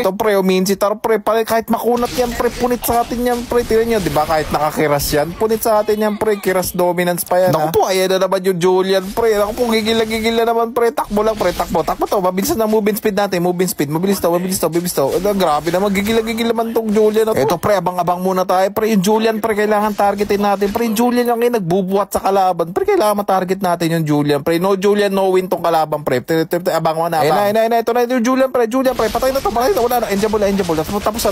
Ito pre, Minsitar pre, kahit makunat yan pre, punit sa atin yan pre. Tignan nyo, diba kahit nakakiras yan, punit sa atin yan pre, kiras dominance pa yan. Naku po, ayan na naman yung Julian pre. Naku po, gigil na naman pre, takbo lang pre, takbo to, mabilis na moving speed natin, moving speed, mabilis to. Grabe naman, gigil naman tong Julian. Ito pre, abang-abang muna tayo pre, yung Julian pre, kailangan targetin natin pre, yung Julian lang yung nagbubuhat sa kalaban pre, kailangan matarget natin yung Julian pre. No Julian, no win tong kalaban pre. Abang mo na, abang. Ito na yung Julian pre, patay na to, wala na, enjoyable. Tapos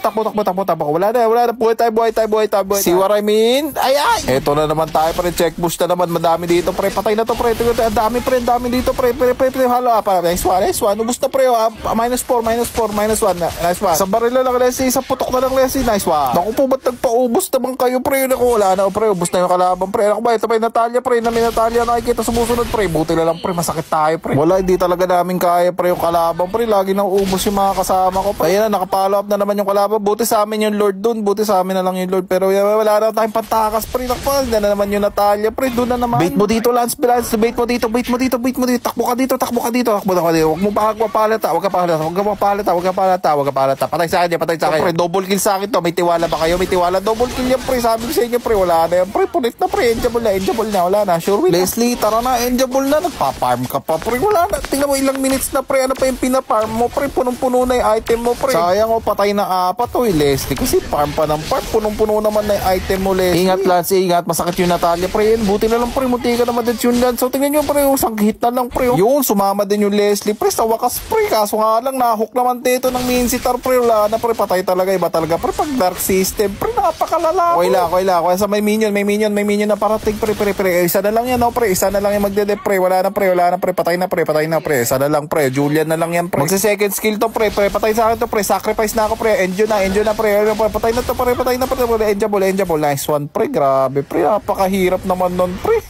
takbo. Wala na, buhay tayo. See what I mean? Ay! Ito na naman tayo pre, check push na naman, madami dito pre, patay na to pre, ang dami dito pre, halo pa, nice one, ubus na pre, -4, nice one. Sa baril na lang Leslie, sa putok na lang Leslie, nice one. Naku po, ba't nagpaubos naman kayo pre, wala na pre, ubus na yung kalaban pre. Naku ba, ito pa yung Natalia pre, may Natalia nakikita sumusunod pre, buti na lang pre, masakit tayo pre. Wala, hindi talaga namin kaya pre yung kalaban pre, lagi nang ubos yung mga kasama ko pre. Ayan na, nakapollow up na naman yung kalaban, buti sa amin yung Lord dun, buti sa amin na lang yung Lord, pero wala na tayong pantakas pre. Naku, na naman yung Natalia pre, doon na naman. Bait mo dito Lance, bait mo dito, takbo ka dito. Huwag mo magpapalata. Patay sa akin. Pre, double kill sa akin to. May tiwala ba kayo? May tiwala. Double kill yan pre. Sabi ko sa inyo pre, wala na yan pre. Punit na pre. Enjoyable na. Wala na. Sure win. Leslie, tara na. Enjoyable na. Nagpa-farm ka pa pre. Wala na. Tingnan mo ilang minutes na pre. Ano pa yung pina-farm mo pre? Punong-puno na yung item mo pre. Sayang o, patay na 4 to Leslie. Kasi farm pa ng farm. Punong-puno naman na yung item mo Leslie. Ingat Lance, ingat. Masakit yung Natalia pre. Buti na lang pre. Munti ka naman din yun Lance. So tingnan nyo pre. Isang hit na lang pre. Yun, sumama din yung Leslie pre. Sa wakas pre. Kaso nga lang, nahook naman dito ng Minsitar pre. Wala na pre. Patay talaga. Iba talaga pre. Pag dark system pre. Napakalala. Okay lang. Kaya sa may minion na parating pre. Isa na lang yan no pre. Isa na lang yung magdedep pre. Wala na pre. Patay na pre. Isa na lang pre. Julian na lang yan pre. Magsa second skill to pre. Patay sa akin to pre. Sacrifice na ako pre. Enjoy na pre. Patay na pre. Enjoyable. Nice one pre. Grabe pre. Napakahirap naman nun pre.